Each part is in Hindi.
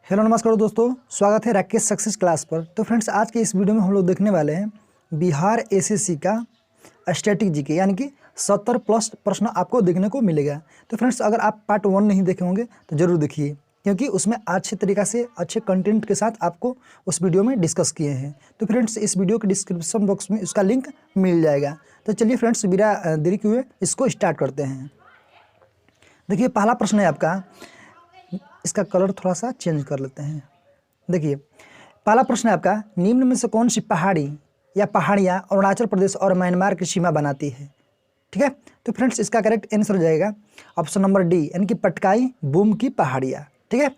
हेलो नमस्कार दोस्तों, स्वागत है राकेश सक्सेस क्लास पर। तो फ्रेंड्स, आज के इस वीडियो में हम लोग देखने वाले हैं बिहार एसएससी का स्टैटिक जीके, यानी कि 70 प्लस प्रश्न आपको देखने को मिलेगा। तो फ्रेंड्स, अगर आप पार्ट 1 नहीं देखे होंगे तो ज़रूर देखिए, क्योंकि उसमें अच्छे तरीक़ा से अच्छे कंटेंट के साथ आपको उस वीडियो में डिस्कस किए हैं। तो फ्रेंड्स, इस वीडियो के डिस्क्रिप्शन बॉक्स में उसका लिंक मिल जाएगा। तो चलिए फ्रेंड्स, बिना देरी किए हुए इसको स्टार्ट करते हैं। देखिए, पहला प्रश्न है आपका, इसका कलर थोड़ा सा चेंज कर लेते हैं। देखिए, पहला प्रश्न है आपका, निम्न में से कौन सी पहाड़ी या पहाड़ियाँ अरुणाचल प्रदेश और म्यांमार की सीमा बनाती है? ठीक है, तो फ्रेंड्स, इसका करेक्ट आंसर हो जाएगा ऑप्शन नंबर डी, यानी कि पटकाई बुम की पहाड़ियाँ। ठीक है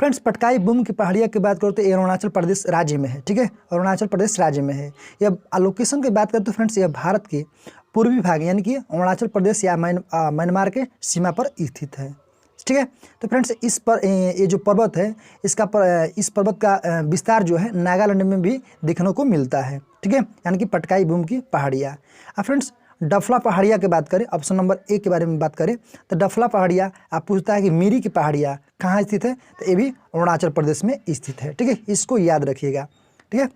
फ्रेंड्स, पटकाई बुम की पहाड़ियाँ की बात करो तो ये अरुणाचल प्रदेश राज्य में है। ठीक है, अरुणाचल प्रदेश राज्य में है। यह लोकेशन की बात करें तो फ्रेंड्स, यह भारत के पूर्वी भाग यानी कि अरुणाचल प्रदेश या म्यांमार के सीमा पर स्थित है। ठीक है, तो फ्रेंड्स, इस पर ये जो पर्वत है, इस पर्वत का विस्तार जो है नागालैंड में भी देखने को मिलता है। ठीक है, यानी कि पटकाई बुम की पहाड़ियाँ। अब फ्रेंड्स, डफला पहाड़ियाँ की बात करें, ऑप्शन नंबर ए के बारे में बात करें तो डफला पहाड़ियाँ आप पूछता है कि मिरी की पहाड़ियाँ कहाँ स्थित है, तो ये भी अरुणाचल प्रदेश में स्थित है। ठीक है, इसको याद रखिएगा। ठीक है,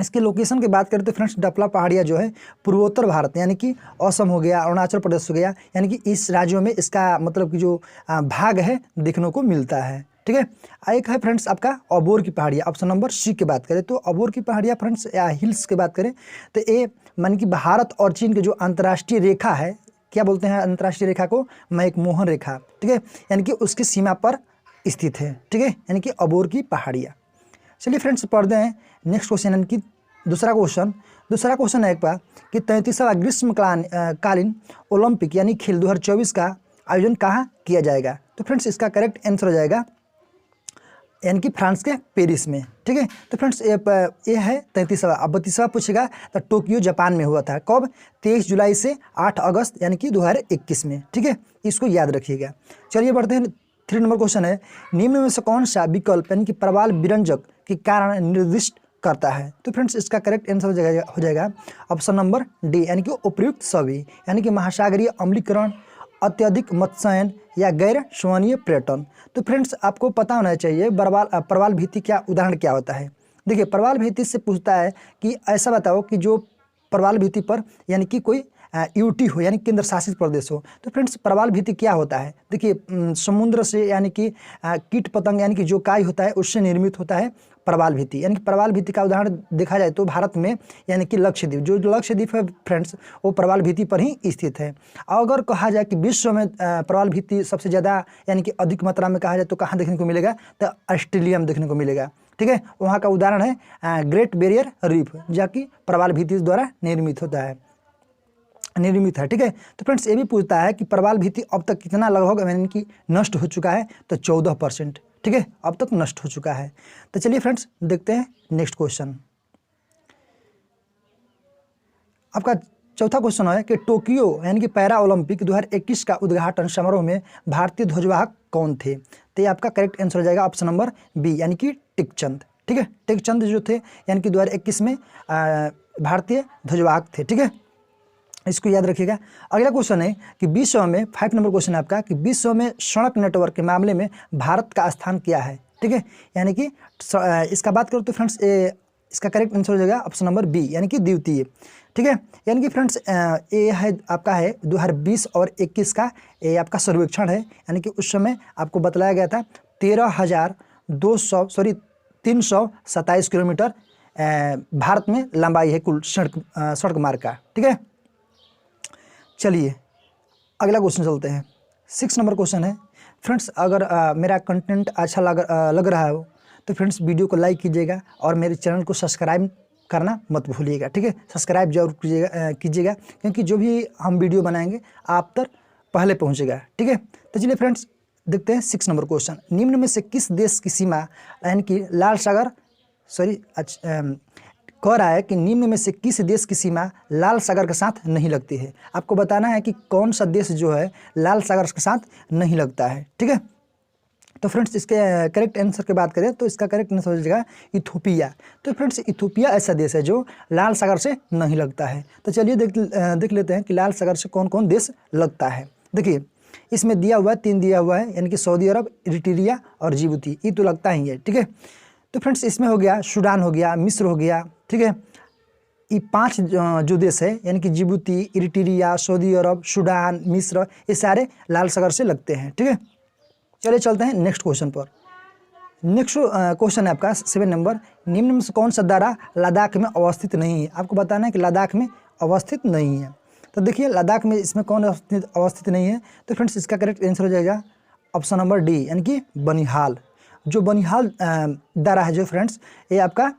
इसके लोकेशन की बात करें तो फ्रेंड्स, डफला पहाड़ियाँ जो है पूर्वोत्तर भारत यानी कि असम हो गया, अरुणाचल प्रदेश हो गया, यानी कि इस राज्यों में इसका मतलब कि जो भाग है देखने को मिलता है। ठीक है, एक है फ्रेंड्स आपका अबोर की पहाड़ियाँ, ऑप्शन नंबर सी की बात करें तो अबोर की पहाड़ियाँ फ्रेंड्स या हिल्स की बात करें तो ये मान कि भारत और चीन के जो अंतर्राष्ट्रीय रेखा है, क्या बोलते हैं अंतर्राष्ट्रीय रेखा को, मैकमोहन रेखा। ठीक है, यानी कि उसकी सीमा पर स्थित है। ठीक है, यानी कि अबोर की पहाड़ियाँ। चलिए फ्रेंड्स, पढ़ते हैं नेक्स्ट क्वेश्चन, यानी कि दूसरा क्वेश्चन है एक बार कि 33वां ग्रीष्मकालीन ओलंपिक यानी खेल 2024 का आयोजन कहाँ किया जाएगा? तो फ्रेंड्स, इसका करेक्ट आंसर हो जाएगा यानी कि फ्रांस के पेरिस में। ठीक है, तो फ्रेंड्स, ये है 33वां। अब 32वां पूछेगा तो टोक्यो जापान में हुआ था। कब? 23 जुलाई से 8 अगस्त यानी कि 2021 में। ठीक है, इसको याद रखिएगा। चलिए बढ़ते हैं, 3 नंबर क्वेश्चन है, निम्न में से कौन सा विकल्प यानी कि प्रवाल विरंजक के कारण निर्दिष्ट करता है? तो फ्रेंड्स, इसका करेक्ट आंसर हो जाएगा ऑप्शन नंबर डी, यानी कि उपयुक्त सभी, यानी कि महासागरीय अम्लीकरण, अत्यधिक मत्स्यायन या गैर संवहनीय पर्यटन। तो फ्रेंड्स, आपको पता होना चाहिए प्रवाल भित्ति क्या उदाहरण क्या होता है। देखिए, प्रवाल भित्ति से पूछता है कि ऐसा बताओ कि जो प्रवाल भित्ति पर यानी कि कोई यूटी हो यानी केंद्र शासित प्रदेश हो। तो फ्रेंड्स, प्रवाल भित्ति क्या होता है? देखिए, समुद्र से यानी कि कीट पतंग यानी कि जो काई होता है उससे निर्मित होता है प्रवाल भित्ति। यानी कि प्रवाल भित्ति का उदाहरण देखा जाए तो भारत में यानी कि लक्षद्वीप, जो लक्षद्वीप है फ्रेंड्स, वो प्रवाल भित्ति पर ही स्थित है। अगर कहा जाए कि विश्व में प्रवाल भित्ति सबसे ज़्यादा यानी कि अधिक मात्रा में कहा जाए तो कहाँ देखने को मिलेगा? तो ऑस्ट्रेलिया में देखने को मिलेगा। ठीक है, वहाँ का उदाहरण है ग्रेट बैरियर रीफ, जो कि प्रवाल भित्ति द्वारा निर्मित है। ठीक है, तो फ्रेंड्स, ये भी पूछता है कि प्रवाल भित्ति अब तक कितना लगभग यानी कि नष्ट हो चुका है? तो 14%। ठीक है, अब तक नष्ट हो चुका है। तो चलिए फ्रेंड्स, देखते हैं नेक्स्ट क्वेश्चन। आपका चौथा क्वेश्चन है कि टोक्यो यानी कि पैरा ओलंपिक 2021 का उद्घाटन समारोह में भारतीय ध्वजवाहक कौन थे? तो ये आपका करेक्ट आंसर हो जाएगा ऑप्शन नंबर बी, यानी कि टेकचंद। ठीक है, टेकचंद जो थे यानी कि 2021 में भारतीय ध्वजवाहक थे। ठीक है, इसको याद रखिएगा। अगला क्वेश्चन है कि विश्व में 5 नंबर क्वेश्चन है आपका कि विश्व में सड़क नेटवर्क के मामले में भारत का स्थान क्या है? ठीक है, यानी कि इसका बात करो तो फ्रेंड्स, इसका करेक्ट आंसर हो जाएगा ऑप्शन नंबर बी, यानी कि द्वितीय। ठीक है, यानी कि फ्रेंड्स, ये है आपका है 2020 और 21 का ये आपका सर्वेक्षण है, यानी कि उस समय आपको बतलाया गया था 327 किलोमीटर भारत में लंबाई है कुल सड़क मार्ग का। ठीक है, चलिए अगला क्वेश्चन चलते हैं। 6 नंबर क्वेश्चन है फ्रेंड्स, अगर मेरा कंटेंट अच्छा लग रहा हो तो फ्रेंड्स वीडियो को लाइक कीजिएगा और मेरे चैनल को सब्सक्राइब करना मत भूलिएगा। ठीक है, सब्सक्राइब जरूर कीजिएगा क्योंकि जो भी हम वीडियो बनाएंगे आप तक पहले पहुंचेगा। ठीक है, तो चलिए फ्रेंड्स, देखते हैं 6 नंबर क्वेश्चन। निम्न में से किस देश की सीमा यानी कि कह रहा है कि निम्न में से किस देश की सीमा लाल सागर के साथ नहीं लगती है? आपको बताना है कि कौन सा देश जो है लाल सागर के साथ नहीं लगता है। ठीक है, तो फ्रेंड्स, इसके करेक्ट आंसर की बात करें तो इसका करेक्ट आंसर हो जाएगा इथोपिया। तो फ्रेंड्स, इथोपिया ऐसा देश है जो लाल सागर से नहीं लगता है। तो चलिए देख लेते हैं कि लाल सागर से कौन कौन देश लगता है। देखिए, इसमें दिया हुआ है 3 दिया हुआ है, यानी कि सऊदी अरब, इरिट्रिया और जिबूती। ये तो लगता ही है, ठीक है। तो फ्रेंड्स इसमें हो गया सूडान हो गया, मिस्र हो गया, ठीक है। ये 5 जो देश है यानी कि जिबूती, इरिट्रिया, सऊदी अरब, सूडान, मिस्र, ये सारे लाल सागर से लगते हैं, ठीक है। चलिए चलते हैं नेक्स्ट क्वेश्चन पर। नेक्स्ट क्वेश्चन है आपका 7 नंबर, निम्न में से कौन सा दर्रा लद्दाख में अवस्थित नहीं है। आपको बताना है कि लद्दाख में अवस्थित नहीं है। तो देखिए लद्दाख में इसमें कौन अवस्थित नहीं है, तो फ्रेंड्स इसका करेक्ट आंसर हो जाएगा ऑप्शन नंबर डी, यानी कि बनिहाल। जो बनिहाल दर्रा है जो फ्रेंड्स, ये आपका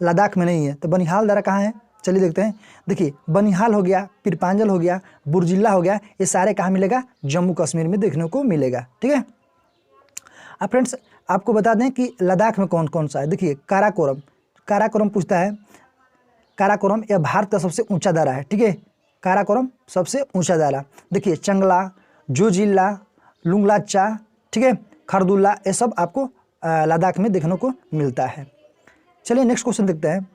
लद्दाख में नहीं है। तो बनिहाल दर्रा कहाँ है, चलिए देखते हैं। देखिए बनिहाल हो गया, पीरपांजल हो गया, बुर्जिल्ला हो गया, ये सारे कहाँ मिलेगा, जम्मू कश्मीर में देखने को मिलेगा, ठीक है। अब फ्रेंड्स आपको बता दें कि लद्दाख में कौन कौन सा है। देखिए काराकोरम, काराकोरम पूछता है, काराकोरम यह भारत का सबसे ऊंचा दर्रा है, ठीक है। काराकोरम सबसे ऊंचा दर्रा। देखिए चंगला, जोजिल्ला, लुंगलाचा, ठीक है, खरदुल्ला, ये सब आपको लद्दाख में देखने को मिलता है। चलिए नेक्स्ट क्वेश्चन देखते हैं।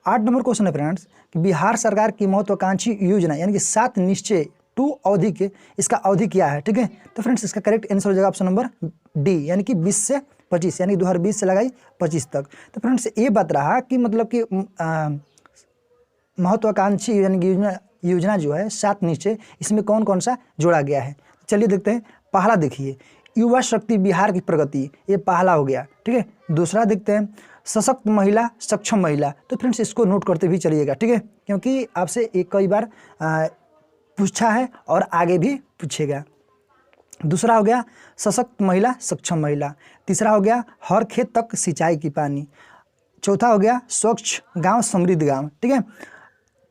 8 नंबर क्वेश्चन है फ्रेंड्स कि बिहार सरकार की महत्वाकांक्षी योजना यानी कि 7 निश्चय 2 अवधि के, इसका अवधि क्या है, ठीक है। तो फ्रेंड्स इसका करेक्ट आंसर हो जाएगा ऑप्शन नंबर डी, यानी कि 20 से 25, यानी 2020 से लगाई 25 तक। तो फ्रेंड्स ये बात रहा कि मतलब कि महत्वाकांक्षी यानी कि योजना जो है 7 निश्चय, इसमें कौन कौन सा जोड़ा गया है। चलिए देखते हैं। पहला देखिए युवा शक्ति बिहार की प्रगति, ये पहला हो गया, ठीक है। दूसरा देखते हैं सशक्त महिला, सक्षम महिला। तो फ्रेंड्स इसको नोट करते भी चलिएगा, ठीक है, क्योंकि आपसे एक कई बार पूछा है और आगे भी पूछेगा। दूसरा हो गया सशक्त महिला, सक्षम महिला। तीसरा हो गया हर खेत तक सिंचाई की पानी। चौथा हो गया स्वच्छ गांव समृद्ध गांव, ठीक है।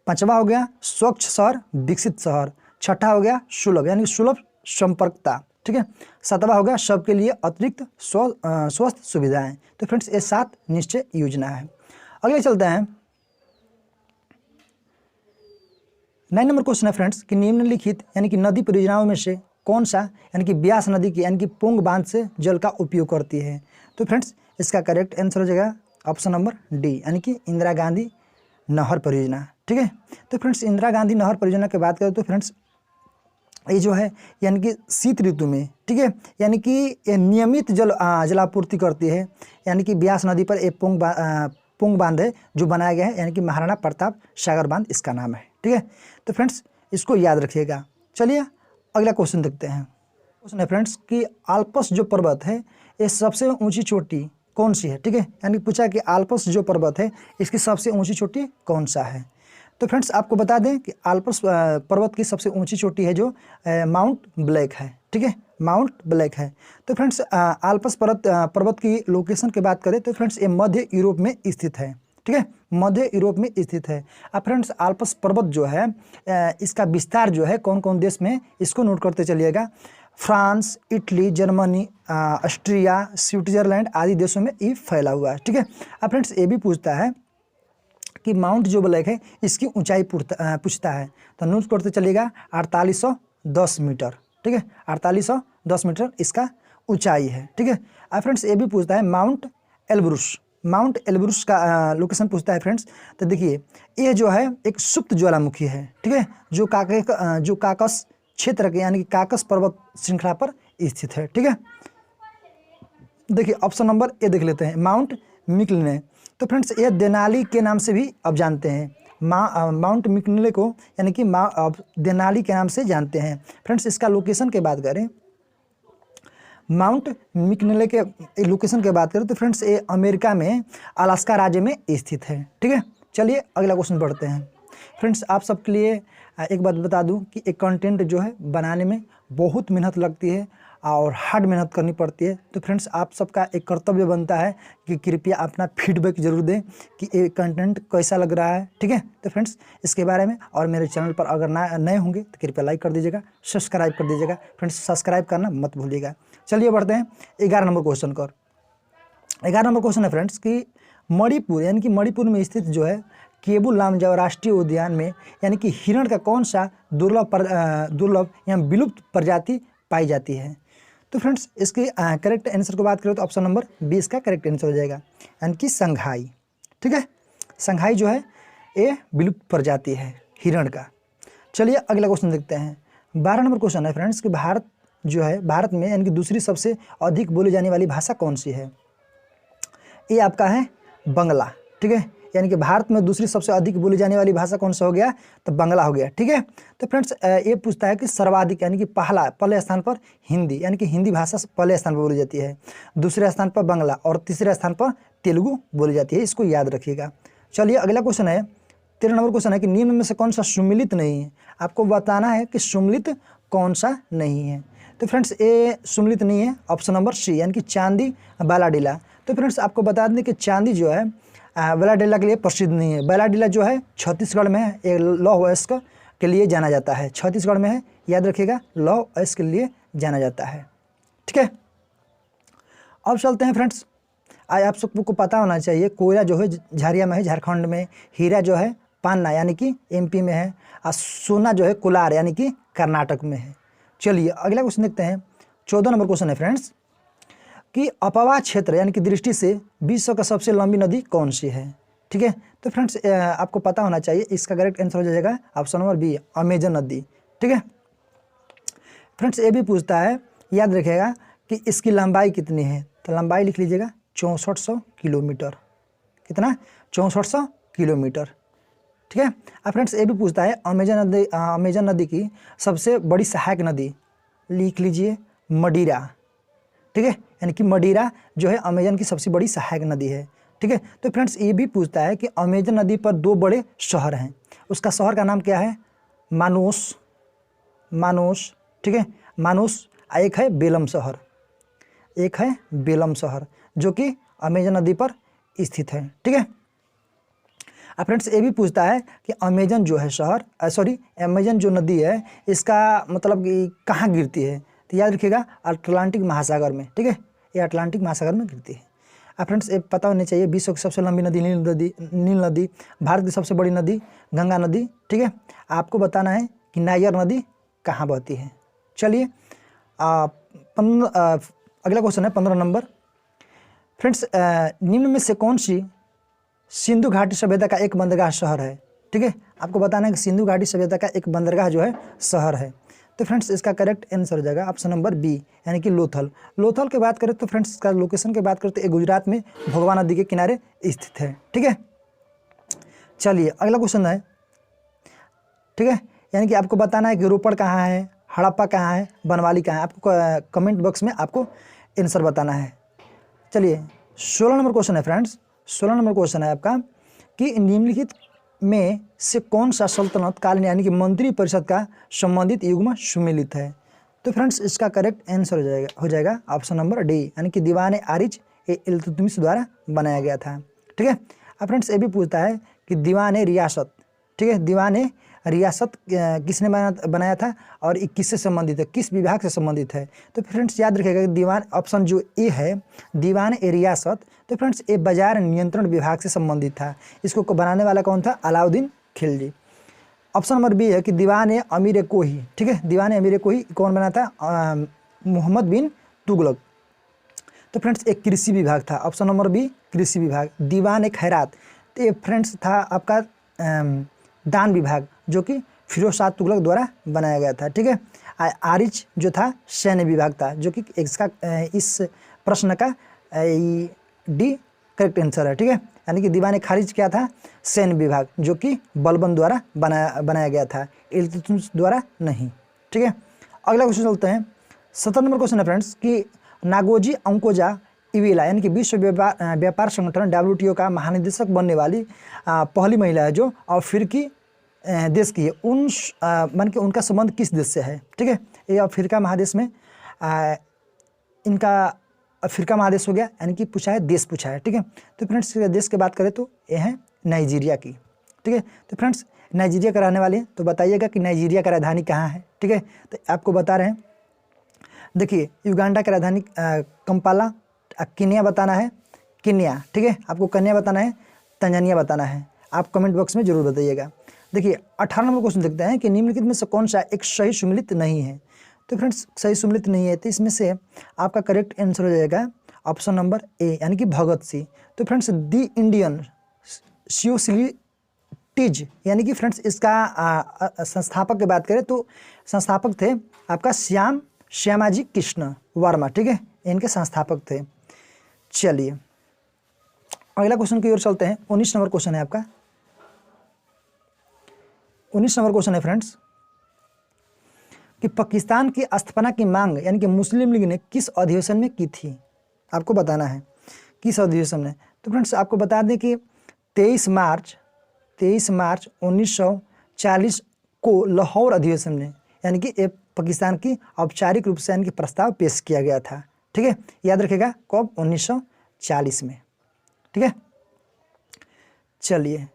पांचवा हो गया स्वच्छ शहर विकसित शहर। छठा हो गया सुलभ यानी सुलभ संपर्कता, ठीक है। सातवां हो गया सबके लिए अतिरिक्त स्वस्थ सुविधाएं। तो फ्रेंड्स ये 7 निश्चय योजना है। अगले चलते हैं। 9 नंबर क्वेश्चन है फ्रेंड्स कि निम्नलिखित यानी कि नदी परियोजनाओं में से कौन सा यानी कि ब्यास नदी की यानी कि पोंग बांध से जल का उपयोग करती है। तो फ्रेंड्स इसका करेक्ट आंसर हो जाएगा ऑप्शन नंबर डी, यानी कि इंदिरा गांधी नहर परियोजना, ठीक है। तो फ्रेंड्स इंदिरा गांधी नहर परियोजना की बात करें तो फ्रेंड्स ये जो है यानी कि शीत ऋतु में, ठीक है, यानी कि ये नियमित जलापूर्ति करती है। यानी कि ब्यास नदी पर एक पोंग बांध है जो बनाया गया है, यानी कि महाराणा प्रताप सागर बांध इसका नाम है, ठीक है। तो फ्रेंड्स इसको याद रखिएगा। चलिए अगला क्वेश्चन देखते हैं। क्वेश्चन है फ्रेंड्स कि आल्प्स जो पर्वत है ये सबसे ऊंची चोटी कौन सी है, ठीक है। यानी पूछा कि आल्प्स जो पर्वत है इसकी सबसे ऊंची चोटी कौन सा है। तो फ्रेंड्स आपको बता दें कि आल्प्स पर्वत की सबसे ऊंची चोटी है जो माउंट ब्लैक है, ठीक है, माउंट ब्लैक है। तो फ्रेंड्स आल्प्स पर्वत की लोकेशन की बात करें तो फ्रेंड्स ये मध्य यूरोप में स्थित है, ठीक है, मध्य यूरोप में स्थित है। अब फ्रेंड्स आल्प्स पर्वत जो है इसका विस्तार जो है कौन कौन देश में, इसको नोट करते चलिएगा। France, Italy, Germany, Austria, Switzerland आदि देशों में ये फैला हुआ है, ठीक है। अब फ्रेंड्स ये भी पूछता है कि माउंट जो ब्लैक है इसकी ऊंचाई पूछता है। तो नोट करते चलिएगा 4810 मीटर, ठीक है, 4810 मीटर इसका ऊंचाई है, ठीक है। अब फ्रेंड्स ये भी पूछता है माउंट एल्ब्रुस, माउंट एल्ब्रुस का लोकेशन पूछता है फ्रेंड्स। तो देखिए ये जो है एक सुप्त ज्वालामुखी है, ठीक है, जो काकस क्षेत्र के यानी कि काकस पर्वत श्रृंखला पर स्थित है, ठीक है। देखिए ऑप्शन नंबर ए देख लेते हैं, माउंट मिकलिने। तो फ्रेंड्स ये देनाली के नाम से भी अब जानते हैं, माउंट मिकलिने को यानी कि देनाली के नाम से जानते हैं। फ्रेंड्स इसका लोकेशन की बात करें, माउंट मिकलिने के लोकेशन की बात करें तो फ्रेंड्स ये अमेरिका में अलास्का राज्य में स्थित है, ठीक है। चलिए अगला क्वेश्चन पढ़ते हैं। फ्रेंड्स आप सबके लिए एक बात बता दूं कि एक कंटेंट जो है बनाने में बहुत मेहनत लगती है और हार्ड मेहनत करनी पड़ती है। तो फ्रेंड्स आप सबका एक कर्तव्य बनता है कि कृपया अपना फीडबैक जरूर दें कि ये कंटेंट कैसा लग रहा है, ठीक है। तो फ्रेंड्स इसके बारे में और मेरे चैनल पर अगर नए होंगे तो कृपया लाइक कर दीजिएगा, सब्सक्राइब कर दीजिएगा। फ्रेंड्स सब्सक्राइब करना मत भूलिएगा। चलिए बढ़ते हैं 11 नंबर क्वेश्चन कर। 11 नंबर क्वेश्चन है फ्रेंड्स कि मणिपुर यानी कि मणिपुर में स्थित जो है केबुल लामजाओ राष्ट्रीय उद्यान में यानी कि हिरण का कौन सा दुर्लभ या विलुप्त प्रजाति पाई जाती है। तो फ्रेंड्स इसकी करेक्ट आंसर को बात करें तो ऑप्शन नंबर 20 का करेक्ट आंसर हो जाएगा, यानी कि संघाई, ठीक है। संघाई जो है ये विलुप्त प्रजाति है हिरण का। चलिए अगला क्वेश्चन देखते हैं। 12 नंबर क्वेश्चन है फ्रेंड्स कि भारत जो है भारत में यानी कि दूसरी सबसे अधिक बोली जाने वाली भाषा कौन सी है? ये आपका है बंगला, ठीक है। यानी कि भारत में दूसरी सबसे अधिक बोली जाने वाली भाषा कौन सा हो गया? तो बंगला हो गया, ठीक है। तो फ्रेंड्स ये पूछता है कि सर्वाधिक यानी कि पहले स्थान पर हिंदी, यानी कि हिंदी भाषा पहले स्थान पर बोली जाती है, दूसरे स्थान पर बंगला और तीसरे स्थान पर तेलुगु बोली जाती है। इसको याद रखिएगा। चलिए अगला क्वेश्चन है, 13 नंबर क्वेश्चन है कि निम्न में से कौन सा सुमिलित नहीं है? आपको बताना है कि सुमिलित कौन सा नहीं है। तो फ्रेंड्स ये सुमिलित नहीं है, ऑप्शन नंबर सी यानी कि चांदी बालाडीला। तो फ्रेंड्स आपको बता दें कि चांदी जो है बालाडीला के लिए प्रसिद्ध नहीं है। बालाडीला जो है छत्तीसगढ़ में है, एक लौह अयस्क के लिए जाना जाता है, छत्तीसगढ़ में है, याद रखिएगा, लौह अयस्क के लिए जाना जाता है, ठीक है। अब चलते हैं फ्रेंड्स, आज आप सबको पता होना चाहिए कोयला जो है झरिया में है, झारखंड में, हीरा जो है पान्ना यानी कि एमपी में है, और सोना जो है कोलार यानी कि कर्नाटक में है। चलिए अगला क्वेश्चन देखते हैं, 14 नंबर क्वेश्चन है फ्रेंड्स कि अपवाह क्षेत्र यानी कि दृष्टि से विश्व का सबसे लंबी नदी कौन सी है? ठीक है। तो फ्रेंड्स आपको पता होना चाहिए, इसका करेक्ट आंसर हो जाएगा ऑप्शन नंबर बी, अमेजन नदी, ठीक है। फ्रेंड्स ये भी पूछता है, याद रखिएगा कि इसकी लंबाई कितनी है? तो लंबाई लिख लीजिएगा 6400 किलोमीटर। कितना? 6400 किलोमीटर, ठीक है। अब फ्रेंड्स ये भी पूछता है अमेजन नदी की सबसे बड़ी सहायक नदी, लिख लीजिए मदिरा, ठीक है। यानी कि मदिरा जो है अमेजन की सबसे बड़ी सहायक नदी है, ठीक है। तो फ्रेंड्स ये भी पूछता है कि अमेजन नदी पर 2 बड़े शहर हैं, उसका शहर का नाम क्या है? मानोस, ठीक है, मानोस। एक है बेलम शहर, जो कि अमेजन नदी पर स्थित है, ठीक है। अब फ्रेंड्स ये भी पूछता है कि अमेजन जो है अमेजन जो नदी है इसका मतलब कि कहाँ गिरती है? तो याद रखिएगा अटलांटिक महासागर में, ठीक है, ये अटलांटिक महासागर में गिरती है। अब फ्रेंड्स ये पता होना चाहिए, विश्व की सबसे लंबी नदी नील नदी, भारत की सबसे बड़ी नदी गंगा नदी, ठीक है। आपको बताना है कि नायर नदी कहाँ बहती है। चलिए अगला क्वेश्चन है 15 नंबर। फ्रेंड्स निम्न में से कौन सी सिंधु घाटी सभ्यता का एक बंदरगाह शहर है? ठीक है, आपको बताना है कि सिंधु घाटी सभ्यता का एक बंदरगाह जो है शहर है। तो फ्रेंड्स इसका करेक्ट आंसर हो जाएगा ऑप्शन नंबर बी यानी कि लोथल। लोथल की बात करें तो फ्रेंड्स इसका लोकेशन की बात करते हैं, गुजरात में भोगवा नदी के किनारे स्थित है, ठीक है। चलिए अगला क्वेश्चन है, ठीक है, यानी कि आपको बताना है कि रोपड़ कहाँ है, हड़प्पा कहाँ है, बनवाली कहाँ है। आपको कमेंट बॉक्स में आपको आंसर बताना है। चलिए 16 नंबर क्वेश्चन है फ्रेंड्स, 16 नंबर क्वेश्चन है आपका कि निम्नलिखित में से कौन सा सल्तनत कालीन यानी कि मंत्री परिषद का संबंधित युग्म सुमेलित है? तो फ्रेंड्स इसका करेक्ट आंसर हो जाएगा ऑप्शन नंबर डी यानी कि दीवान आरिज इल्तुतमिश द्वारा बनाया गया था, ठीक है। अब फ्रेंड्स ये भी पूछता है कि दीवान रियासत, ठीक है, दीवान रियासत किसने बनाया था और ये किससे संबंधित है, किस विभाग से संबंधित है? तो फ्रेंड्स याद रखिएगा कि दीवान ऑप्शन जो ए है दीवान रियासत, तो फ्रेंड्स ये बाजार नियंत्रण विभाग से संबंधित था। इसको बनाने वाला कौन था? Alauddin Khilji. Option number B है कि दीवान अमीर कोही, ठीक है, दीवान अमीर कोही कौन बना था? मोहम्मद बिन तुगलक। तो फ्रेंड्स एक कृषि विभाग था, ऑप्शन नंबर बी कृषि विभाग। दीवान खैरात, तो ये फ्रेंड्स था आपका दान विभाग जो कि फिरोज शाह तुगलक द्वारा बनाया गया था, ठीक है। आरिज जो था सैन्य विभाग था, जो कि इसका इस प्रश्न का डी करेक्ट आंसर है, ठीक है। यानी कि दीवान खारिज क्या था? सैन्य विभाग, जो कि बलबन द्वारा बनाया गया था, इल्तुतमिश द्वारा नहीं, ठीक है। अगला क्वेश्चन चलते हैं, 17 नंबर क्वेश्चन है फ्रेंड्स कि नागोजी अंकोजा इवेला यानी कि विश्व व्यापार संगठन WTO का महानिदेशक बनने वाली पहली महिला है जो अफ्रीकी देश की है। मान के उनका संबंध किस देश से है? ठीक है, ये अफ्रीका महादेश में इनका अफ्रीका महादेश हो गया, यानी कि पूछा है देश पूछा है, ठीक है। तो फ्रेंड्स देश की बात करें तो ये है नाइजीरिया की, ठीक है। तो फ्रेंड्स नाइजीरिया का रहने वाले हैं, तो बताइएगा कि नाइजीरिया का राजधानी कहाँ है, ठीक है। तो आपको बता रहे हैं, देखिए युगांडा का राजधानी कंपाला, केन्या बताना है केन्या, ठीक है, आपको केन्या बताना है, तंजानिया बताना है। आप कमेंट बॉक्स में जरूर बताइएगा। देखिए 18 नंबर क्वेश्चन देखते हैं कि निम्नलिखित में से कौन सा एक सही सुमेलित नहीं है? तो फ्रेंड्स सही सुमेलित नहीं है, तो इसमें से आपका करेक्ट आंसर हो जाएगा ऑप्शन नंबर ए यानी कि भगत सिंह। तो फ्रेंड्स दी इंडियन सोशलिस्ट यानी कि फ्रेंड्स इसका संस्थापक की बात करें तो संस्थापक थे आपका श्याम श्यामाजी कृष्ण वर्मा, ठीक है, इनके संस्थापक थे। चलिए अगला क्वेश्चन की ओर चलते हैं। 19 नंबर क्वेश्चन है आपका। 19 नंबर क्वेश्चन है फ्रेंड्स कि पाकिस्तान की स्थापना की मांग यानी कि मुस्लिम लीग ने किस अधिवेशन में की थी, आपको बताना है किस अधिवेशन में। तो फ्रेंड्स आपको बता दें कि 23 मार्च 1940 को लाहौर अधिवेशन में यानी कि पाकिस्तान की औपचारिक रूप से यानी कि प्रस्ताव पेश किया गया था, ठीक है, याद रखिएगा कब, 1940 में, ठीक है। चलिए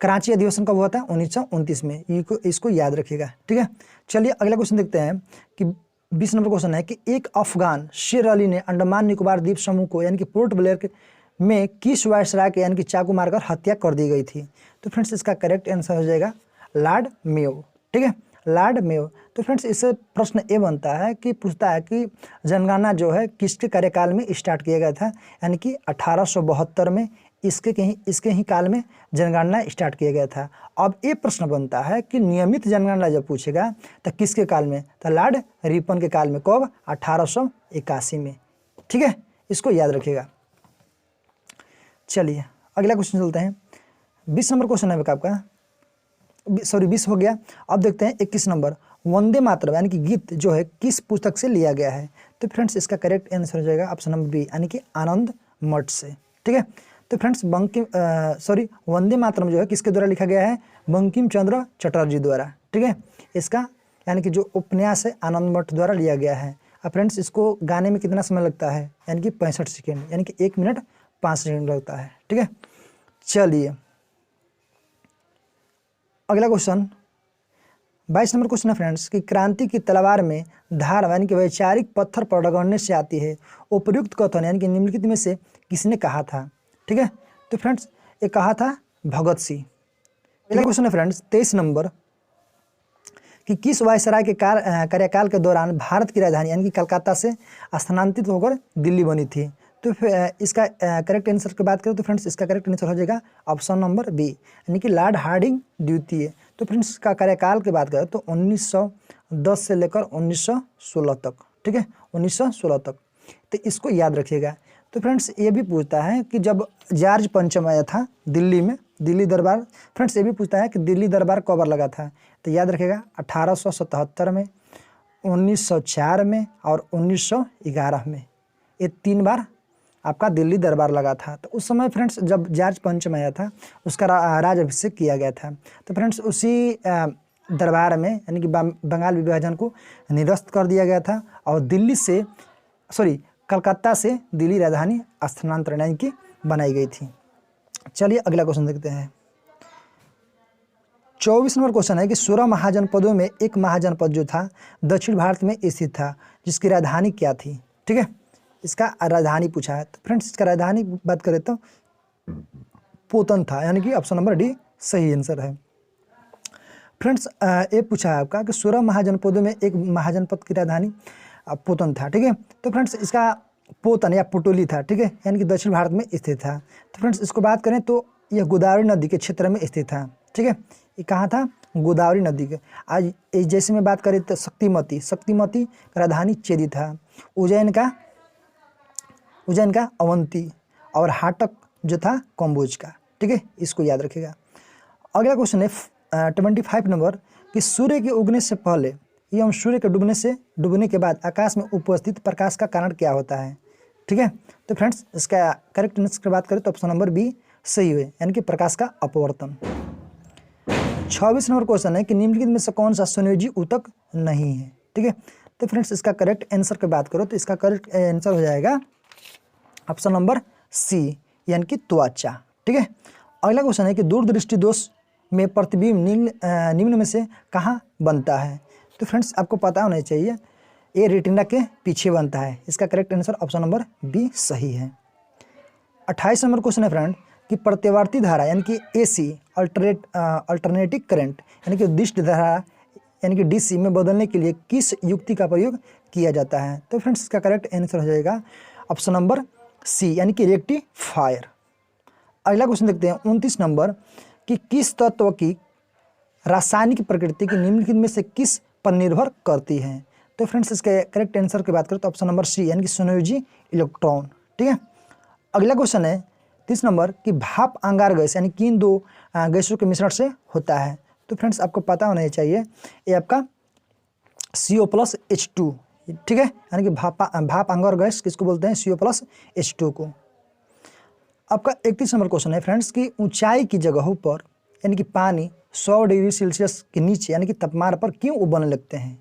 कराची अधिवेशन कब हुआ था, 1929 में, इसको याद रखिएगा, ठीक है। चलिए अगला क्वेश्चन देखते हैं कि 20 नंबर क्वेश्चन है कि एक अफगान शेर अली ने अंडमान निकोबार द्वीप समूह को यानी कि पोर्ट ब्लेयर में किस वायसराय के यानी कि चाकू मारकर हत्या कर दी गई थी। तो फ्रेंड्स इसका करेक्ट आंसर हो जाएगा लॉर्ड मेयो, ठीक है, लॉर्ड मेयो। तो फ्रेंड्स इससे प्रश्न ये बनता है कि पूछता है कि जनगणना जो है किसके कार्यकाल में स्टार्ट किया गया था, यानी कि 1872 में इसके ही काल में जनगणना स्टार्ट किया गया था। अब ये प्रश्न बनता है कि नियमित जनगणना जब पूछेगा तो किसके काल में, तो लॉर्ड रिपन के काल में, कब, 1881 में, ठीक है, इसको याद रखिएगा। चलिए अगला क्वेश्चन चलते हैं। 20 नंबर क्वेश्चन है आपका, सॉरी 20 हो गया। अब देखते हैं 21 नंबर, वंदे मातरम यानी कि गीत जो है किस पुस्तक से लिया गया है। तो फ्रेंड्स इसका करेक्ट आंसर हो जाएगा ऑप्शन नंबर बी यानी कि आनंद मठ से, ठीक है। तो फ्रेंड्स वंदे मातरम जो है किसके द्वारा लिखा गया है, बंकिम चंद्र चटर्जी द्वारा, ठीक है। इसका यानी कि जो उपन्यास है आनंद मठ द्वारा लिया गया है। अब फ्रेंड्स इसको गाने में कितना समय लगता है, यानी कि 65 सेकेंड, यानी कि 1 मिनट 5 सेकेंड लगता है, ठीक है। चलिए अगला क्वेश्चन 22 नंबर क्वेश्चन है फ्रेंड्स कि क्रांति की तलवार में धार यानी कि वैचारिक पत्थर पर रगड़ने से आती है, उपयुक्त कथन यानी कि निम्नलिखित में से किसने कहा था, ठीक है। तो फ्रेंड्स ये कहा था भगत सिंह। अगला क्वेश्चन है फ्रेंड्स 23 नंबर कि किस वायसराय के कार्यकाल के दौरान भारत की राजधानी यानी कि कलकत्ता से स्थानांतरित होकर दिल्ली बनी थी। तो इसका करेक्ट आंसर की बात करें तो फ्रेंड्स इसका करेक्ट आंसर हो जाएगा ऑप्शन नंबर बी यानी कि लॉर्ड हार्डिंग द्वितीय। तो फ्रेंड्स इसका कार्यकाल की बात करें तो 1910 से लेकर 1916 तक, ठीक है, 1916 तक। तो इसको याद रखिएगा। तो फ्रेंड्स ये भी पूछता है कि जब जॉर्ज पंचम आया था दिल्ली में, दिल्ली दरबार, फ्रेंड्स ये भी पूछता है कि दिल्ली दरबार कब लगा था। तो याद रखिएगा 1877 में, 1904 में और 1911 में, ये 3 बार आपका दिल्ली दरबार लगा था। तो उस समय फ्रेंड्स जब जॉर्ज पंचम आया था उसका राजाभिषेक किया गया था। तो फ्रेंड्स उसी दरबार में यानी कि बंगाल विभाजन को निरस्त कर दिया गया था और कलकत्ता से दिल्ली राजधानी स्थानांतरण यानी कि बनाई गई थी। चलिए अगला क्वेश्चन देखते हैं। 24 नंबर क्वेश्चन है कि 16 महाजनपदों में एक महाजनपद जो था दक्षिण भारत में स्थित था जिसकी राजधानी क्या थी, ठीक है, इसका राजधानी पूछा है। तो फ्रेंड्स इसका राजधानी बात करें तो पोतन था यानी कि ऑप्शन नंबर डी सही आंसर है। फ्रेंड्स ये पूछा है आपका कि 16 महाजनपदों में एक महाजनपद की राजधानी पोतन था, ठीक है। तो फ्रेंड्स इसका पोतन या पुटोली था, ठीक है, यानी कि दक्षिण भारत में स्थित था। तो फ्रेंड्स इसको बात करें तो यह गोदावरी नदी के क्षेत्र में स्थित था, ठीक है। ये कहाँ था, गोदावरी नदी के। आज जैसे में बात करें तो शक्तिमती का राजधानी चेदी था। उज्जैन का अवंती और हाटक जो था कम्बोज का, ठीक है, इसको याद रखिएगा। अगला क्वेश्चन है 25 नंबर कि सूर्य के उगने से पहले एवं सूर्य के डूबने के बाद आकाश में उपस्थित प्रकाश का कारण क्या होता है, ठीक है। तो फ्रेंड्स इसका करेक्ट आंसर की बात करें तो ऑप्शन नंबर बी सही है यानी कि प्रकाश का अपवर्तन। 26 नंबर क्वेश्चन है कि निम्नलिखित में से कौन सा संयोजी ऊतक नहीं है, ठीक है। तो फ्रेंड्स इसका करेक्ट आंसर की बात करो तो इसका करेक्ट आंसर हो जाएगा ऑप्शन नंबर सी यानी कि त्वचा, ठीक है। अगला क्वेश्चन है कि दूरदृष्टि दोष में प्रतिबिंब निम्न में से कहाँ बनता है। तो फ्रेंड्स आपको पता होना चाहिए ये रेटिना के पीछे बनता है। इसका correct answer option number B सही है। 28 नंबर क्वेश्चन है फ्रेंड कि प्रत्यावर्ती धारा यानी कि AC अल्टरनेटिव करंट यानी कि दिष्ट धारा यानी कि DC में बदलने के लिए किस युक्ति का प्रयोग किया जाता है। तो फ्रेंड्स इसका करेक्ट आंसर हो जाएगा ऑप्शन नंबर सी यानी कि रेक्टिफायर। अगला क्वेश्चन देखते हैं 29 नंबर कि किस तत्व की रासायनिक प्रकृति की निम्नलिखित में से किस पर निर्भर करती है। तो फ्रेंड्स इसके करेक्ट आंसर की बात करें तो ऑप्शन नंबर सी यानी कि संयोजी इलेक्ट्रॉन। ठीक है, अगला क्वेश्चन है 30 नंबर कि भाप अंगार गैस यानी किन दो गैसों के मिश्रण से होता है। तो फ्रेंड्स आपको पता होना चाहिए ये आपका CO+H2। ठीक है, यानी कि भाप अंगार गैस किसको बोलते हैं, CO+H2 को। आपका 31 नंबर क्वेश्चन है फ्रेंड्स कि ऊंचाई की जगहों पर यानी कि पानी 100 डिग्री सेल्सियस के नीचे यानी कि तापमान पर क्यों उबलने लगते हैं।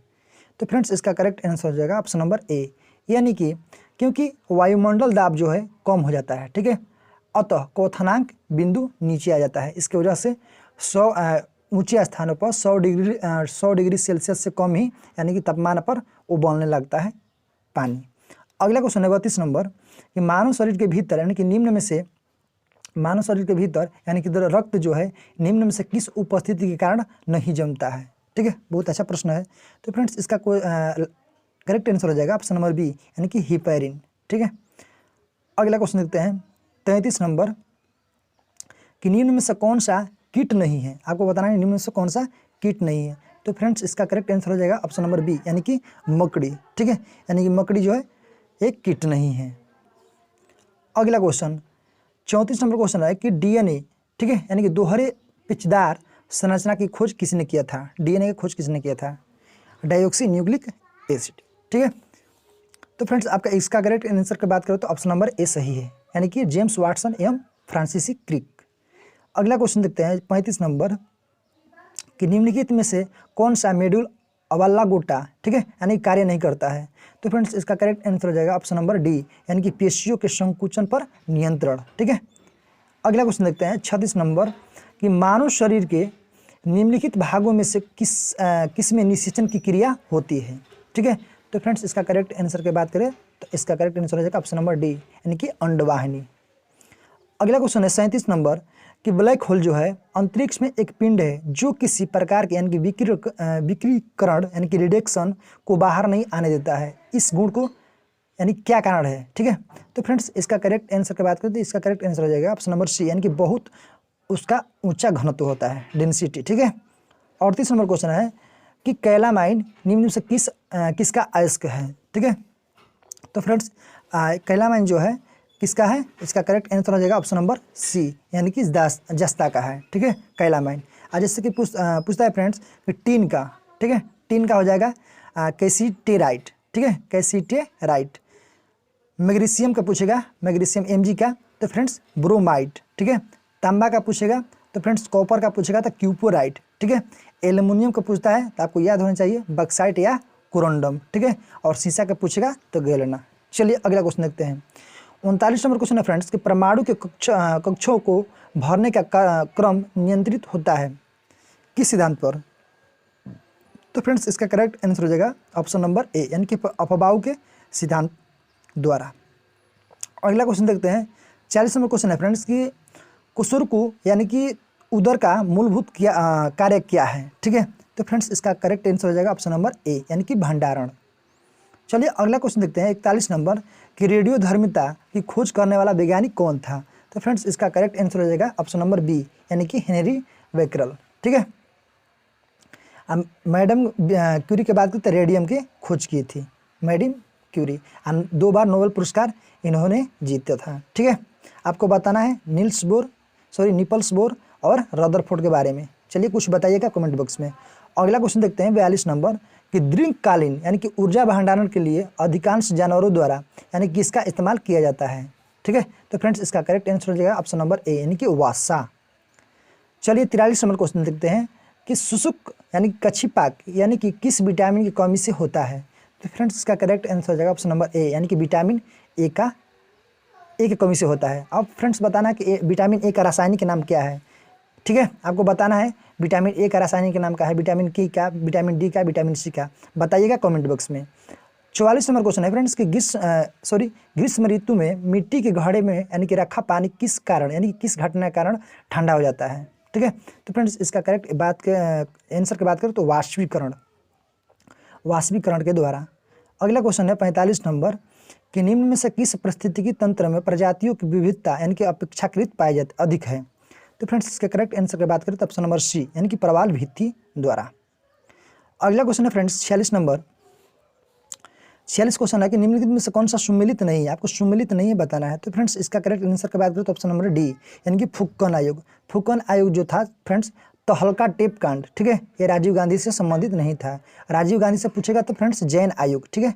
तो फ्रेंड्स इसका करेक्ट आंसर हो जाएगा ऑप्शन नंबर ए, यानी कि क्योंकि वायुमंडल दाब जो है कम हो जाता है। ठीक है, अतः क्वथनांक बिंदु नीचे आ जाता है, इसकी वजह से 100 ऊंचे स्थानों पर 100 डिग्री सेल्सियस से कम ही यानी कि तापमान पर उबलने लगता है पानी। अगला क्वेश्चन है 32 नंबर कि मानव शरीर के भीतर यानी कि निम्न में से मानव शरीर के भीतर यानी कि रक्त जो है निम्न में से किस उपस्थिति के कारण नहीं जमता है। ठीक है, बहुत अच्छा प्रश्न है। तो फ्रेंड्स इसका कोई करेक्ट आंसर हो जाएगा ऑप्शन नंबर बी यानी कि हिपैरिन। ठीक है, अगला क्वेश्चन देखते हैं 33 नंबर कि निम्न में से कौन सा कीट नहीं है। आपको बताना है निम्न में से कौन सा कीट नहीं है। तो फ्रेंड्स इसका करेक्ट आंसर हो जाएगा ऑप्शन नंबर बी यानी कि मकड़ी। ठीक है, यानी कि मकड़ी जो है एक कीट नहीं है। अगला क्वेश्चन 34 नंबर क्वेश्चन है कि DNA, ठीक है, यानी कि दोहरे पिचदार संरचना की खोज किसने किया था। DNA की खोज किसने किया था, डाइऑक्सी न्यूक्लिक एसिड। ठीक है, तो फ्रेंड्स आपका इसका करेक्ट आंसर की बात करें तो ऑप्शन नंबर ए सही है, यानी कि जेम्स वाटसन एवं फ्रांसीसी क्रिक। अगला क्वेश्चन देखते हैं 35 नंबर कि निम्नलिखित में से कौन सा मेड्यूल अवल्लागोटा, ठीक है, यानी कार्य नहीं करता है। तो फ्रेंड्स इसका करेक्ट आंसर हो जाएगा ऑप्शन नंबर डी यानी कि पेशियों के संकुचन पर नियंत्रण। ठीक है, अगला क्वेश्चन देखते हैं 36 नंबर कि मानव शरीर के निम्नलिखित भागों में से किस में निषेचन की क्रिया होती है। ठीक है, तो फ्रेंड्स इसका करेक्ट आंसर की बात करें तो इसका करेक्ट आंसर हो जाएगा ऑप्शन नंबर डी यानी कि अंडवाहिनी। अगला क्वेश्चन है 37 नंबर कि ब्लैक होल जो है अंतरिक्ष में एक पिंड है जो किसी प्रकार के यानी कि विकिरण यानी कि रेडिएशन को बाहर नहीं आने देता है। इस गुण को यानी क्या कारण है। ठीक है, तो फ्रेंड्स इसका करेक्ट आंसर की बात करें तो इसका करेक्ट आंसर हो जाएगा ऑप्शन नंबर सी यानी कि बहुत उसका ऊंचा घनत्व होता है, डेंसिटी। ठीक है, 38 नंबर क्वेश्चन है कि कैलामाइन निम्न से किसका अयस्क है। ठीक है, तो फ्रेंड्स कैलामाइन जो है किसका है, इसका करेक्ट आंसर हो जाएगा ऑप्शन नंबर सी यानी कि जस्ता का है। ठीक है, कैलामाइन। आज जैसे कि पूछता है फ्रेंड्स कि टीन का, ठीक है, टीन का हो जाएगा कैसीटेराइट। ठीक है, कैसीटेराइट। मैग्नीशियम का पूछेगा, मैग्नीशियम Mg का तो फ्रेंड्स ब्रोमाइट। ठीक है, तांबा का पूछेगा तो फ्रेंड्स कॉपर का पूछेगा तो क्यूपोराइट। ठीक है, एल्युमिनियम का पूछता है तो आपको याद होना चाहिए बक्साइट या कोरंडम। ठीक है, और शीशा का पूछेगा तो गैलेना। चलिए अगला क्वेश्चन देखते हैं 39 नंबर क्वेश्चन है फ्रेंड्स कि परमाणु के कक्षों को भरने का क्रम नियंत्रित होता है किस सिद्धांत पर। तो फ्रेंड्स इसका करेक्ट आंसर हो जाएगा ऑप्शन नंबर ए यानी कि अपबाऊ के सिद्धांत द्वारा। अगला क्वेश्चन देखते हैं 40 नंबर क्वेश्चन है फ्रेंड्स कि कुसुरकु यानी कि उदर का मूलभूत कार्य क्या है। ठीक है, तो फ्रेंड्स इसका करेक्ट आंसर हो जाएगा ऑप्शन नंबर ए यानी कि भंडारण। चलिए अगला क्वेश्चन देखते हैं 41 नंबर कि रेडियोधर्मिता की खोज करने वाला वैज्ञानिक कौन था। तो फ्रेंड्स इसका करेक्ट आंसर हो जाएगा ऑप्शन नंबर बी यानी कि हेनरी बेकरल। ठीक है, मैडम क्यूरी के बाद तो रेडियम की खोज की थी मैडम क्यूरी, 2 बार नोबेल पुरस्कार इन्होंने जीता था। ठीक है, आपको बताना है निपल्स बोर और रदरफोर्ड के बारे में। चलिए कुछ बताइएगा कमेंट बॉक्स में। अगला क्वेश्चन देखते हैं 42 नंबर कि दीर्घकालीन यानी कि ऊर्जा भंडारण के लिए अधिकांश जानवरों द्वारा यानी कि इसका इस्तेमाल किया जाता है। ठीक है, तो फ्रेंड्स इसका करेक्ट आंसर हो जाएगा ऑप्शन नंबर ए यानी कि वासा। चलिए 43 नंबर क्वेश्चन देखते हैं कि शुष्क यानी कच्छीपाक यानी कि किस विटामिन की कमी से होता है। तो फ्रेंड्स इसका करेक्ट आंसर हो जाएगा ऑप्शन नंबर ए यानी कि विटामिन ए की कमी से होता है। अब फ्रेंड्स बताना कि विटामिन ए का रासायनिक नाम क्या है। ठीक है, आपको बताना है विटामिन ए का रासायनिक नाम क्या है, विटामिन के का, विटामिन डी का, विटामिन सी का, बताइएगा कमेंट बॉक्स में। 44 नंबर क्वेश्चन है फ्रेंड्स कि ग्रीष्म ऋतु में मिट्टी के घड़े में यानी कि रखा पानी किस कारण यानी कि किस घटना के कारण ठंडा हो जाता है। ठीक है, तो फ्रेंड्स इसका करेक्ट आंसर की बात करें तो वाष्पीकरण के द्वारा। अगला क्वेश्चन है 45 नंबर कि निम्न में से किस पारिस्थितिकी तंत्र में प्रजातियों की विविधता यानी कि अपेक्षाकृत पाई जाती अधिक है। तो फ्रेंड्स इसके करेक्ट आंसर की बात करें तो ऑप्शन नंबर सी यानी कि प्रवाल भित्ति द्वारा। अगला क्वेश्चन है फ्रेंड्स 46 नंबर 46 क्वेश्चन है कि निम्नलिखित में से कौन सा सुमेलित नहीं है, आपको सुमेलित नहीं है बताना है। तो फ्रेंड्स इसका करेक्ट आंसर की बात करें तो ऑप्शन नंबर डी यानी कि फुक्कन आयोग। फुक्कन आयोग जो था फ्रेंड्स तहलका टेप कांड, ठीक है, ये राजीव गांधी से संबंधित नहीं था। राजीव गांधी से पूछेगा तो फ्रेंड्स जैन आयोग, ठीक है,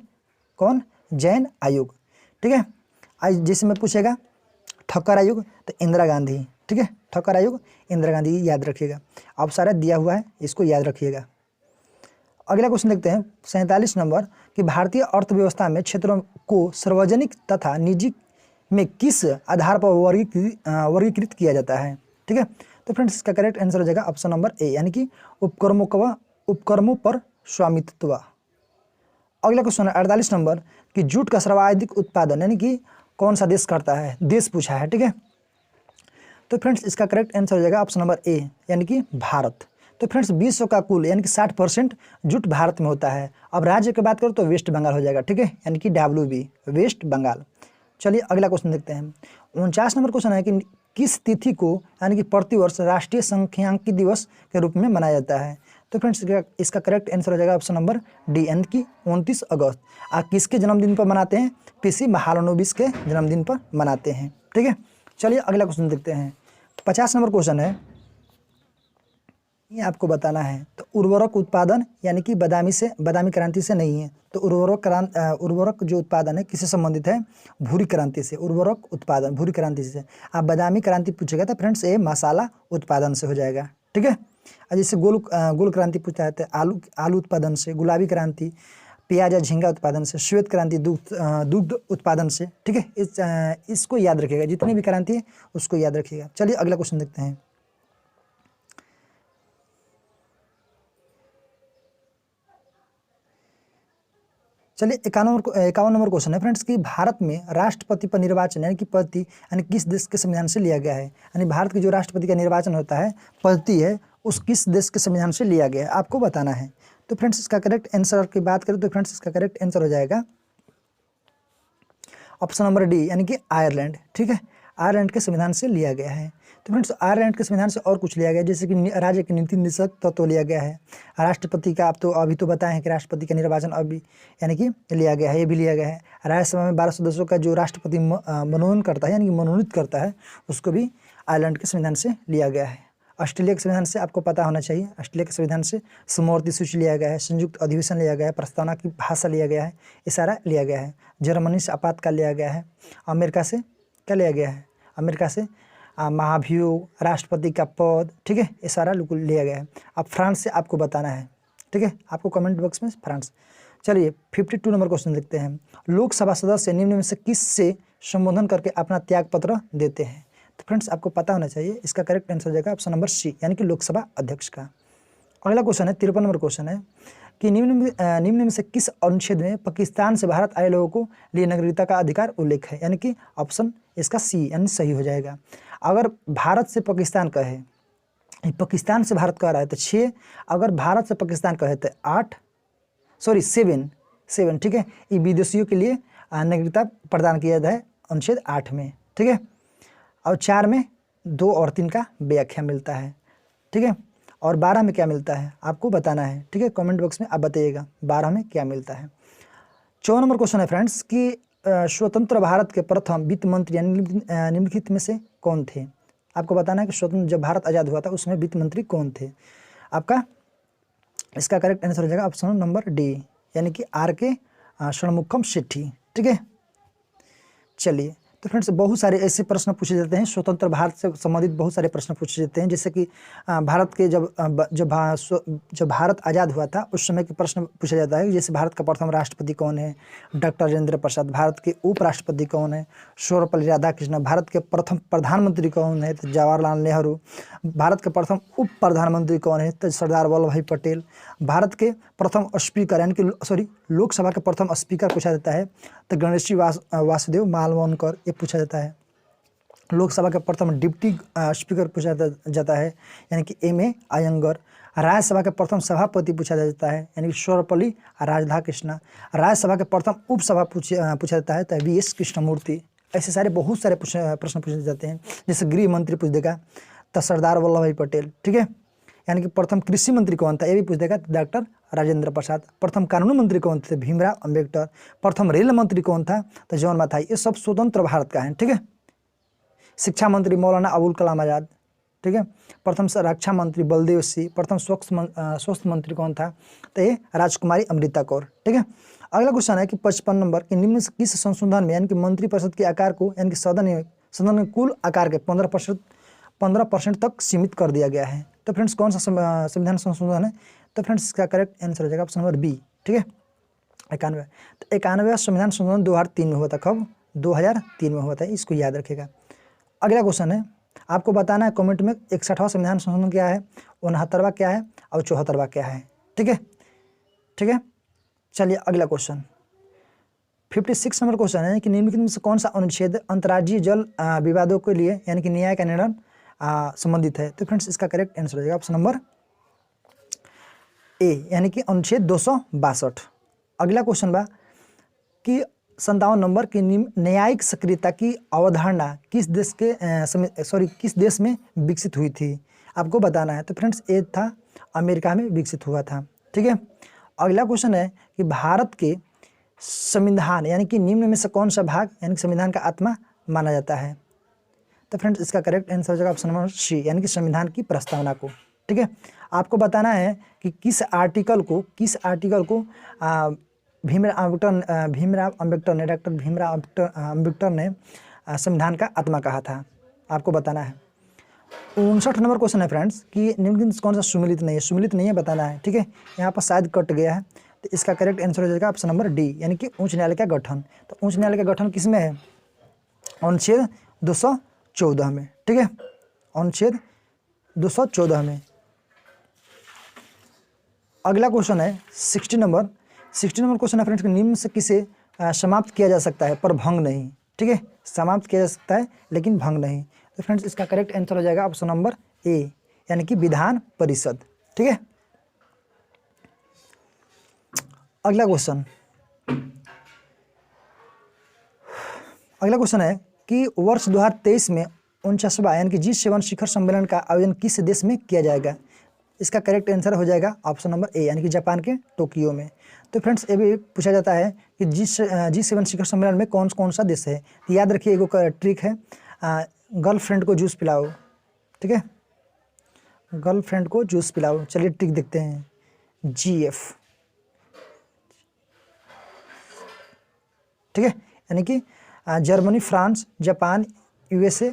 कौन, जैन आयोग, ठीक है। आज जैसे में पूछेगा ठक्कर आयोग तो इंदिरा गांधी, ठीक है, ठक्कर आयोग इंदिरा गांधी, याद रखिएगा। अब सारा दिया हुआ है, इसको याद रखिएगा। अगला क्वेश्चन देखते हैं 47 नंबर कि भारतीय अर्थव्यवस्था में क्षेत्रों को सार्वजनिक तथा निजी में किस आधार पर वर्गीकृत किया जाता है, ठीक है। तो फ्रेंड्स इसका करेक्ट आंसर हो जाएगा ऑप्शन नंबर ए यानी कि उपक्रमों पर स्वामित्व। अगला क्वेश्चन है 48 नंबर कि जूट का सर्वाधिक उत्पादन यानी कि कौन सा देश करता है, देश पूछा है, ठीक है। तो फ्रेंड्स इसका करेक्ट आंसर हो जाएगा ऑप्शन नंबर ए यानी कि भारत। तो फ्रेंड्स विश्व का कुल यानी कि 60% जूट भारत में होता है। अब राज्य की बात करो तो वेस्ट बंगाल हो जाएगा, ठीक है, यानी कि WB वेस्ट बंगाल। चलिए अगला क्वेश्चन देखते हैं 49 नंबर क्वेश्चन है कि किस तिथि को यानी कि प्रतिवर्ष राष्ट्रीय सांख्यिकी दिवस के रूप में मनाया जाता है। तो फ्रेंड्स इसका करेक्ट आंसर हो जाएगा ऑप्शन नंबर डी यानी कि 29 अगस्त। किसके जन्मदिन पर मनाते हैं, PC महालनोबिस के जन्मदिन पर मनाते हैं, ठीक है। चलिए अगला क्वेश्चन देखते हैं 50 नंबर क्वेश्चन है, ये आपको बताना है। तो उर्वरक उत्पादन यानी कि बादामी क्रांति से नहीं है। तो उर्वरक जो उत्पादन है किससे संबंधित है, भूरी क्रांति से। उर्वरक उत्पादन भूरी क्रांति से। आप बादामी क्रांति पूछेगा तो फ्रेंड्स ये मसाला उत्पादन से हो जाएगा, ठीक है। जैसे गोल क्रांति पूछा है तो आलू उत्पादन से, गुलाबी क्रांति प्याज या झींगा उत्पादन से, श्वेत क्रांति दुग्ध उत्पादन से, ठीक है। इसको याद रखिएगा, जितनी भी क्रांति है उसको याद रखिएगा। चलिए अगला क्वेश्चन देखते हैं। चलिए 51 नंबर क्वेश्चन है फ्रेंड्स कि भारत में राष्ट्रपति पर निर्वाचन यानी कि पद्धति यानी किस देश के संविधान से लिया गया है। यानी भारत के जो राष्ट्रपति का निर्वाचन होता है पद्धति है उस किस देश के संविधान से लिया गया है, आपको बताना है। तो फ्रेंड्स इसका करेक्ट आंसर की बात करें तो फ्रेंड्स इसका करेक्ट आंसर हो जाएगा ऑप्शन नंबर डी यानी कि आयरलैंड, ठीक है, आयरलैंड के संविधान से लिया गया है। तो फ्रेंड्स आयरलैंड के संविधान से और कुछ लिया गया है, जैसे कि राज्य के नीति निर्देशक तत्व लिया गया है। राष्ट्रपति का आप तो अभी तो बताए हैं कि राष्ट्रपति का निर्वाचन अभी यानी कि लिया गया है, ये भी लिया गया है। राज्यसभा में 12 सदस्यों का जो राष्ट्रपति मनोनयन करता है यानी कि मनोनीत करता है उसको भी आयरलैंड के संविधान से लिया गया है। ऑस्ट्रेलिया के संविधान से आपको पता होना चाहिए, ऑस्ट्रेलिया के संविधान से समवर्ती सूची लिया गया है, संयुक्त अधिवेशन लिया गया है, प्रस्तावना की भाषा लिया गया है, ये सारा लिया गया है। जर्मनी से आपातकाल लिया गया है। अमेरिका से क्या लिया गया है, अमेरिका से महाभियोग, राष्ट्रपति का पद, ठीक है, ये सारा लिया गया है। अब फ्रांस से आपको बताना है, ठीक है, आपको कमेंट बॉक्स में फ्रांस। चलिए 52 नंबर क्वेश्चन देखते हैं। लोकसभा सदस्य निम्न में से किस से संबोधन करके अपना त्याग पत्र देते हैं। तो फ्रेंड्स आपको पता होना चाहिए, इसका करेक्ट आंसर हो जाएगा ऑप्शन नंबर सी यानी कि लोकसभा अध्यक्ष का। अगला क्वेश्चन है 53 नंबर क्वेश्चन है कि निम्न में से किस अनुच्छेद में पाकिस्तान से भारत आए लोगों को लिए नागरिकता का अधिकार उल्लेख है, यानी कि ऑप्शन इसका सी यानी सही हो जाएगा। अगर भारत से पाकिस्तान कहे, पाकिस्तान से भारत कह रहा है तो 6, अगर भारत से पाकिस्तान कहे तो 7, ठीक है। ये विदेशियों के लिए नागरिकता प्रदान किया जाता है अनुच्छेद 8 में, ठीक है। और 4 में 2 और 3 का व्याख्या मिलता है, ठीक है। और 12 में क्या मिलता है आपको बताना है, ठीक है, कमेंट बॉक्स में आप बताइएगा 12 में क्या मिलता है। 54 नंबर क्वेश्चन है फ्रेंड्स कि स्वतंत्र भारत के प्रथम वित्त मंत्री निम्नलिखित में से कौन थे। आपको बताना है कि स्वतंत्र जब भारत आज़ाद हुआ था उसमें वित्त मंत्री कौन थे। आपका इसका करेक्ट आंसर हो जाएगा ऑप्शन नंबर डी यानी कि RK षणमुखम शेट्टी, ठीक है। चलिए तो फ्रेंड्स बहुत सारे ऐसे प्रश्न पूछे जाते हैं, स्वतंत्र भारत से संबंधित बहुत सारे प्रश्न पूछे जाते हैं, जैसे कि भारत के जब भारत आज़ाद हुआ था उस समय के प्रश्न पूछा जाता है। जैसे भारत का प्रथम राष्ट्रपति कौन है, डॉक्टर राजेंद्र प्रसाद। भारत के उपराष्ट्रपति कौन है, सर्वपल्ली राधाकृष्णन। भारत के प्रथम प्रधानमंत्री कौन है, तो जवाहरलाल नेहरू। भारत के प्रथम उप प्रधानमंत्री कौन है, तो सरदार वल्लभ भाई पटेल। भारत के प्रथम स्पीकर यानी कि लोकसभा के प्रथम स्पीकर पूछा जाता है तो गणेश वासुदेव मालवणकर, ये पूछा जाता है। लोकसभा के प्रथम डिप्टी स्पीकर पूछा जाता है यानी कि M.A. अयंगर। राज्यसभा के प्रथम सभापति पूछा जाता है यानी कि सर्वपल्ली राधाकृष्णन। राज्यसभा के प्रथम उपसभा पूछा जाता है तो V.S. कृष्णमूर्ति। ऐसे सारे बहुत सारे प्रश्न पूछे जाते हैं। जैसे गृह मंत्री पूछ देगा तो सरदार वल्लभ भाई पटेल, ठीक है। यानी कि प्रथम कृषि मंत्री कौन था, ये भी पूछ देगा, डॉक्टर राजेंद्र प्रसाद। प्रथम कानून मंत्री कौन थे, भीमराव अंबेडकर। प्रथम रेल मंत्री कौन था, तो जॉन मथाई। ये सब स्वतंत्र भारत का है, ठीक है। शिक्षा मंत्री मौलाना अबुल कलाम आज़ाद, ठीक है। प्रथम रक्षा मंत्री बलदेव सिंह। प्रथम स्वास्थ्य मंत्री कौन था, तो ये राजकुमारी अमृता कौर, ठीक है। अगला क्वेश्चन है कि 55 नंबर कि निम्न से किस संशोधन में यानी कि मंत्रिपरिषद के आकार को यानी कि सदन के कुल आकार के 15% तक सीमित कर दिया गया है। तो फ्रेंड्स कौन सा संविधान संशोधन है, तो फ्रेंड्स इसका करेक्ट आंसर हो जाएगा ऑप्शन नंबर बी, ठीक है। 91। तो 91वां संविधान संशोधन 2003 में हुआ था। कब, 2003 में हुआ था, इसको याद रखिएगा। अगला क्वेश्चन है, आपको बताना है कमेंट में 61वां संविधान संशोधन क्या है, 69वां क्या है और 74वां क्या है, ठीक है, ठीक है। चलिए अगला क्वेश्चन 56 नंबर क्वेश्चन है कि निम्नलिखित में से कौन सा अनुच्छेद अंतर्राज्यीय जल विवादों के लिए यानी कि न्याय का निर्णय संबंधित है। तो फ्रेंड्स इसका करेक्ट आंसर हो जाएगा ऑप्शन नंबर ए यानी कि अनुच्छेद 262। अगला क्वेश्चन बा कि 57 नंबर की न्यायिक सक्रियता की अवधारणा किस देश में विकसित हुई थी, आपको बताना है। तो फ्रेंड्स ये था अमेरिका में विकसित हुआ था, ठीक है। अगला क्वेश्चन है कि भारत के संविधान यानी कि निम्न में से कौन सा भाग यानी कि संविधान का आत्मा माना जाता है। तो फ्रेंड्स इसका करेक्ट आंसर हो जाएगा ऑप्शन नंबर सी यानी कि संविधान की प्रस्तावना को, ठीक है। आपको बताना है कि किस आर्टिकल को भीमराव अंबेडकर ने डॉक्टर भीमराव अंबेडकर ने संविधान का आत्मा कहा था, आपको बताना है। 59 नंबर क्वेश्चन है फ्रेंड्स कि निम्नलिखित कौन सा सुमिलित नहीं है बताना है, ठीक है। यहाँ पर शायद कट गया है, तो इसका करेक्ट आंसर हो जाएगा ऑप्शन नंबर डी यानी कि उच्च न्यायालय का गठन। तो उच्च न्यायालय का गठन किस में है, अनुच्छेद 214 में, ठीक है, अनुच्छेद 214 में। अगला क्वेश्चन है 60 नंबर क्वेश्चन है फ्रेंड्स कि निम्न से किसे समाप्त किया जा सकता है पर भंग नहीं, ठीक है, समाप्त किया जा सकता है लेकिन भंग नहीं। तो फ्रेंड्स इसका करेक्ट आंसर हो जाएगा ऑप्शन नंबर ए यानी कि विधान परिषद, ठीक है। अगला क्वेश्चन है कि वर्ष 2023 में 49वां यानी कि G7 शिखर सम्मेलन का आयोजन किस देश में किया जाएगा। इसका करेक्ट आंसर हो जाएगा ऑप्शन नंबर ए यानी कि जापान के टोक्यो में। तो फ्रेंड्स ये भी पूछा जाता है कि G7 शिखर सम्मेलन में कौन सा देश है। तो याद रखिए एक ट्रिक है, गर्लफ्रेंड को जूस पिलाओ, ठीक है, गर्लफ्रेंड को जूस पिलाओ। चलिए ट्रिक देखते हैं, GF, ठीक है, यानी कि Germany, France, Japan, USA,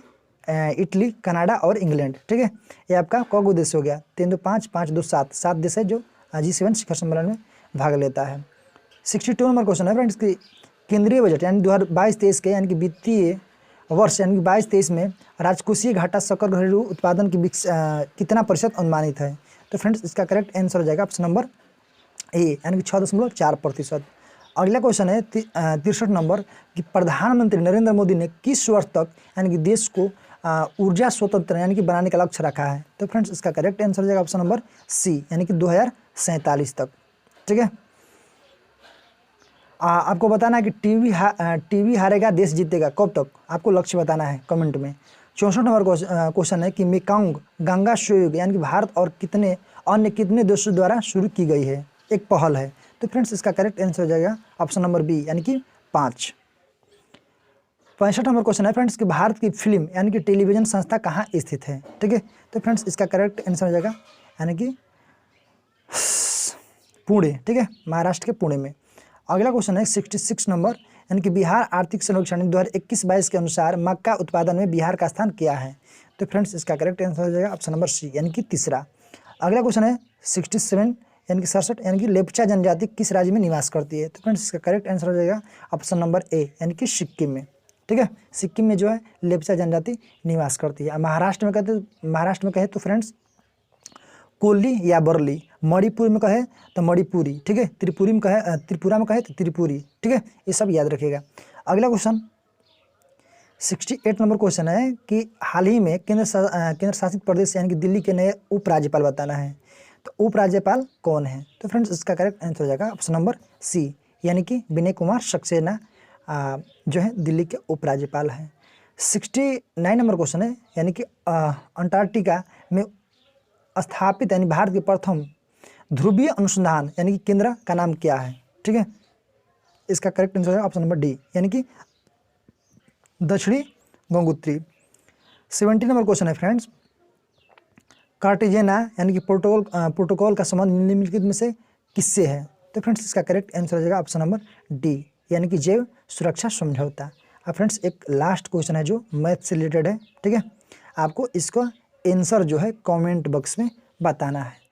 Italy, Canada और इंग्लैंड, ठीक है। ये आपका कौगो देश हो गया, 3 2 5 5 2 7 देश है जो G7 शिखर सम्मेलन में भाग लेता है। 62 नंबर क्वेश्चन है फ्रेंड्स कि केंद्रीय बजट यानी 2022-23 के यानी कि वित्तीय वर्ष यानी कि 22-23 में राजकोषीय घाटा सकल घरेलू उत्पादन की कितना प्रतिशत अनुमानित है। तो फ्रेंड्स इसका करेक्ट आंसर हो जाएगा ऑप्शन नंबर ए यानी कि 6.4%। अगला क्वेश्चन है 63 नंबर कि प्रधानमंत्री नरेंद्र मोदी ने किस वर्ष तक यानी कि देश को ऊर्जा स्वतंत्र यानी कि बनाने का लक्ष्य रखा है। तो फ्रेंड्स इसका करेक्ट आंसर हो जाएगा ऑप्शन नंबर सी यानी कि 2047 तक, ठीक है। आपको बताना है कि टीवी हारेगा देश जीतेगा कब तक, आपको लक्ष्य बताना है कमेंट में। 64 नंबर क्वेश्चन है कि मेकांग गंगा सहयोग यानी कि भारत और अन्य कितने देशों द्वारा शुरू की गई है, एक पहल है। तो फ्रेंड्स इसका करेक्ट आंसर हो जाएगा ऑप्शन नंबर बी यानी कि 5। 65 नंबर क्वेश्चन है फ्रेंड्स कि भारत की फिल्म यानी कि टेलीविजन संस्था कहाँ स्थित है, ठीक है। तो फ्रेंड्स इसका करेक्ट आंसर हो जाएगा यानी कि पुणे, ठीक है, महाराष्ट्र के पुणे में। अगला क्वेश्चन है 66 नंबर यानी कि बिहार आर्थिक सर्वेक्षण 2021-22 के अनुसार मक्का उत्पादन में बिहार का स्थान क्या है। तो फ्रेंड्स इसका करेक्ट आंसर हो जाएगा ऑप्शन नंबर सी यानी कि तीसरा। अगला क्वेश्चन है 67 यानी कि 67 यानी कि लेप्चा जनजाति किस राज्य में निवास करती है। तो फ्रेंड्स इसका करेक्ट आंसर हो जाएगा ऑप्शन नंबर ए यानी कि सिक्किम में, ठीक है। सिक्किम में जो है लेप्चा जनजाति निवास करती है। महाराष्ट्र में कहे तो फ्रेंड्स कोल्ली या बरली, मणिपुर में कहे तो मणिपुरी, ठीक है, त्रिपुरा में कहे तो त्रिपुरी, ठीक है, ये सब याद रखिएगा। अगला क्वेश्चन 68 नंबर क्वेश्चन है कि हाल ही में केंद्र शासित प्रदेश यानी कि दिल्ली के नए उपराज्यपाल बताना है। तो उपराज्यपाल कौन है। तो फ्रेंड्स इसका करेक्ट आंसर हो जाएगा ऑप्शन नंबर सी यानी कि विनय कुमार सक्सेना जो है दिल्ली के उपराज्यपाल हैं। 69 नंबर क्वेश्चन है यानी कि अंटार्कटिका में स्थापित यानी भारत के प्रथम ध्रुवीय अनुसंधान यानी कि केंद्र का नाम क्या है? ठीक है, इसका करेक्ट आंसर है ऑप्शन नंबर डी, यानी कि दक्षिणी गंगोत्री। 70 नंबर क्वेश्चन है फ्रेंड्स, कार्टेजेना यानी कि प्रोटोकॉल का संबंध निम्नलिखित में से किससे है? तो फ्रेंड्स इसका करेक्ट आंसर हो जाएगा ऑप्शन नंबर डी, यानी कि जैव सुरक्षा समझौता। अब फ्रेंड्स एक लास्ट क्वेश्चन है जो मैथ से रिलेटेड है। ठीक है, आपको इसका आंसर जो है कमेंट बॉक्स में बताना है।